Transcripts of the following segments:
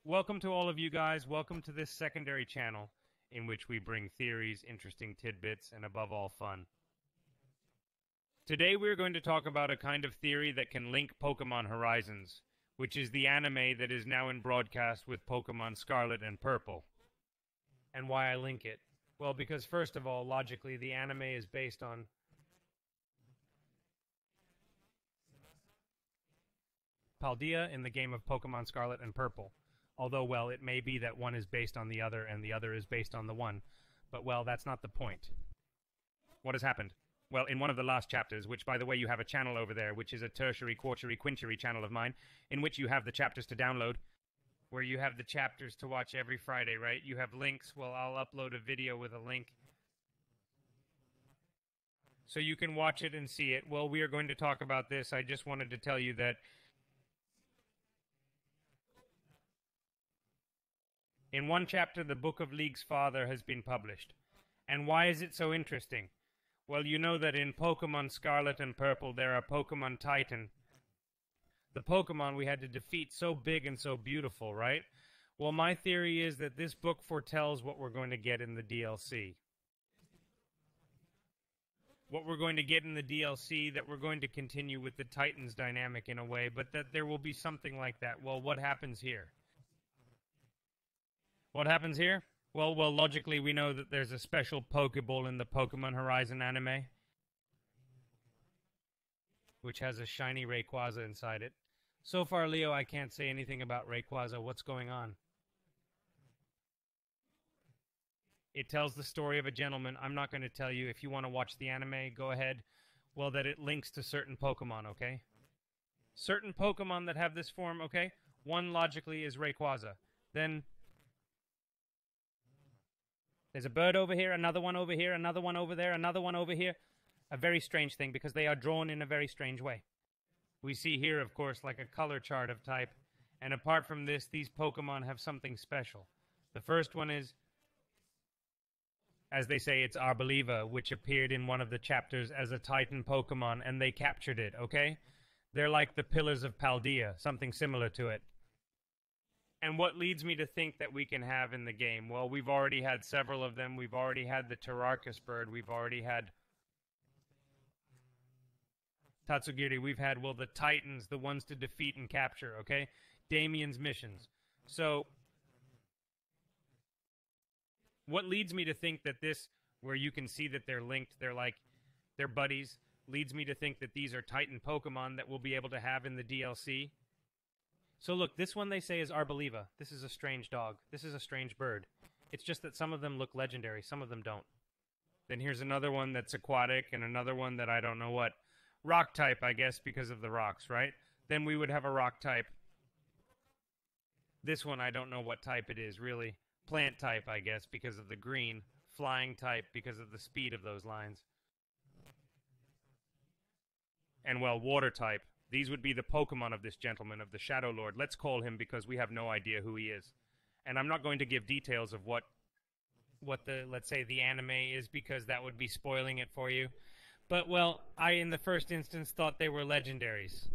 Welcome to all of you guys. Welcome to this secondary channel in which we bring theories, interesting tidbits, and above all, fun. Today we're going to talk about a kind of theory that can link Pokemon Horizons, which is the anime that is now in broadcast with Pokemon Scarlet and Purple. And why I link it? Well, because first of all, logically, the anime is based on Paldea in the game of Pokemon Scarlet and Purple. Although, well, it may be that one is based on the other and the other is based on the one. But, well, that's not the point. What has happened? Well, in one of the last chapters, which, by the way, you have a channel over there, which is a tertiary, quartiary, quintiary channel of mine, in which you have the chapters to download, where you have the chapters to watch every Friday, right? You have links. Well, I'll upload a video with a link so you can watch it and see it. Well, we are going to talk about this. I just wanted to tell you that in one chapter, the Book of League's father has been published. And why is it so interesting? Well, you know that in Pokemon Scarlet and Purple, there are Pokemon Titan. The Pokemon we had to defeat so big and so beautiful, right? Well, my theory is that this book foretells what we're going to get in the DLC. What we're going to get in the DLC, that we're going to continue with the Titans dynamic in a way, but that there will be something like that. Well, what happens here? What happens here? Well, logically, we know that there's a special Pokeball in the Pokemon Horizon anime, which has a shiny Rayquaza inside it. So far, Leo, I can't say anything about Rayquaza. What's going on? It tells the story of a gentleman. I'm not going to tell you. If you want to watch the anime, go ahead. Well, that it links to certain Pokemon, okay? Certain Pokemon that have this form, okay? One, logically, is Rayquaza. Then there's a bird over here, another one over here, another one over there, another one over here. A very strange thing, because they are drawn in a very strange way. We see here, of course, like a color chart of type. And apart from this, these Pokemon have something special. The first one is, as they say, it's Arboliva, which appeared in one of the chapters as a Titan Pokemon, and they captured it, okay? They're like the Pillars of Paldea, something similar to it. And what leads me to think that we can have in the game? Well, we've already had several of them. We've already had the Terrarchus bird. We've already had Tatsugiri. We've had, well, the Titans, the ones to defeat and capture, okay? Damien's missions. So, what leads me to think that this, where you can see that they're linked, they're buddies, leads me to think that these are Titan Pokemon that we'll be able to have in the DLC. So look, this one they say is Arboliva. This is a strange dog. This is a strange bird. It's just that some of them look legendary, some of them don't. Then here's another one that's aquatic, and another one that I don't know what. Rock type, I guess, because of the rocks, right? Then we would have a rock type. This one, I don't know what type it is, really. Plant type, I guess, because of the green. Flying type, because of the speed of those lines. And, well, water type. These would be the Pokemon of this gentleman, of the Shadow Lord. Let's call him because we have no idea who he is. And I'm not going to give details of what the, let's say, the anime is, because that would be spoiling it for you. But, well, I, in the first instance, thought they were legendaries.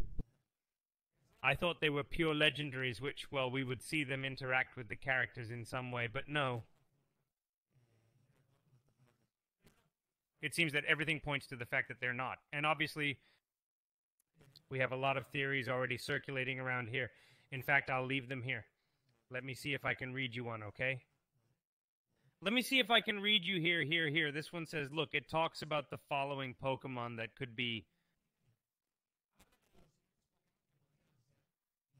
I thought they were pure legendaries, which, well, we would see them interact with the characters in some way, but no. It seems that everything points to the fact that they're not. And obviously, we have a lot of theories already circulating around here. In fact, I'll leave them here. Let me see if I can read you one, okay? Let me see if I can read you here. This one says, look, it talks about the following Pokemon that could be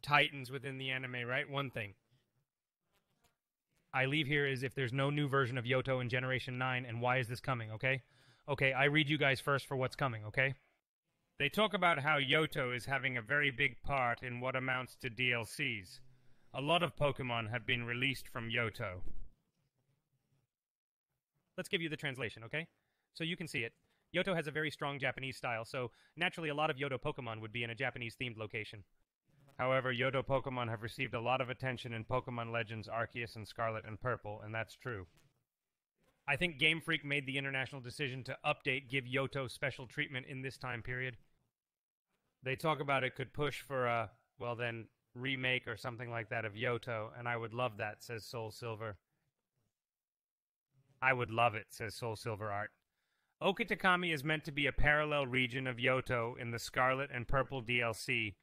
Titans within the anime, right? One thing I leave here is if there's no new version of Yoto in Generation 9, and why is this coming, okay? Okay, I read you guys first for what's coming, okay? They talk about how Yoto is having a very big part in what amounts to DLCs. A lot of Pokemon have been released from Yoto. Let's give you the translation, okay? So you can see it. Yoto has a very strong Japanese style, so naturally a lot of Yoto Pokemon would be in a Japanese-themed location. However, Yoto Pokemon have received a lot of attention in Pokemon Legends Arceus and Scarlet and Purple, and that's true. I think Game Freak made the international decision to update, give Yoto special treatment in this time period. They talk about it could push for, well then, remake or something like that of Yoto, and I would love that, says Soul Silver. I would love it, says Soul Silver Art. Okitakami is meant to be a parallel region of Yoto in the Scarlet and Purple DLC,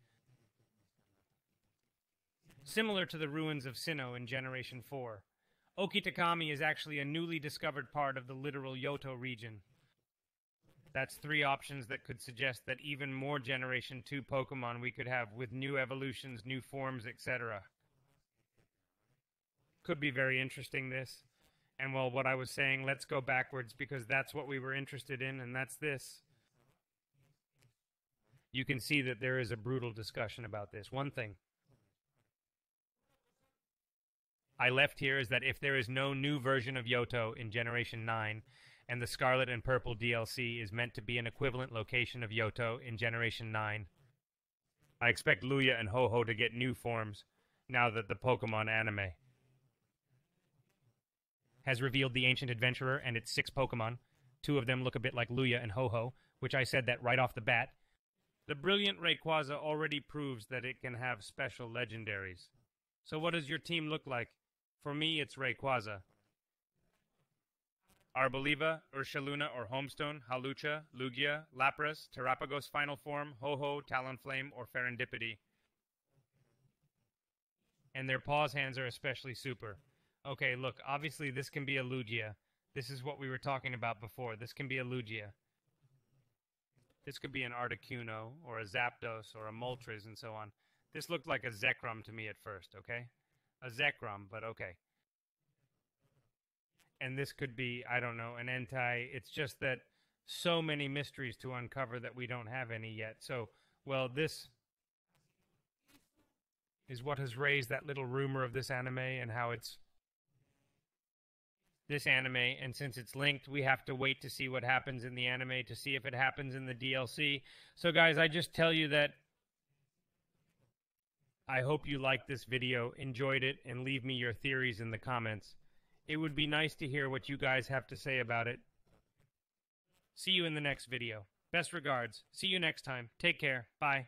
similar to the ruins of Sinnoh in Generation 4. Okitakami is actually a newly discovered part of the literal Yoto region. That's 3 options that could suggest that even more Generation 2 Pokemon we could have with new evolutions, new forms, etc. Could be very interesting, this. And well, what I was saying, let's go backwards because that's what we were interested in, and that's this. You can see that there is a brutal discussion about this. One thing I left here is that if there is no new version of Yoto in Generation 9, and the Scarlet and Purple DLC is meant to be an equivalent location of Yoto in Generation 9, I expect Luya and Ho-Ho to get new forms now that the Pokemon anime has revealed the Ancient Adventurer and its 6 Pokemon. 2 of them look a bit like Luya and Ho-Ho, which I said that right off the bat. The brilliant Rayquaza already proves that it can have special legendaries. So what does your team look like? For me, it's Rayquaza. Arboliva, Urshaluna or Homestone, Halucha, Lugia, Lapras, Terrapagos Final Form, Ho-Ho, Talonflame, or Serendipity. And their paws hands are especially super. Okay, look, obviously this can be a Lugia. This is what we were talking about before. This can be a Lugia. This could be an Articuno, or a Zapdos, or a Moltres, and so on. This looked like a Zekrom to me at first, okay? A Zekrom, but okay. And this could be, I don't know, an Entei. It's just that so many mysteries to uncover that we don't have any yet. So, well, this is what has raised that little rumor of this anime and how it's this anime, and since it's linked, we have to wait to see what happens in the anime to see if it happens in the DLC. So guys, I just tell you that I hope you liked this video, enjoyed it, and leave me your theories in the comments. It would be nice to hear what you guys have to say about it. See you in the next video. Best regards. See you next time. Take care. Bye.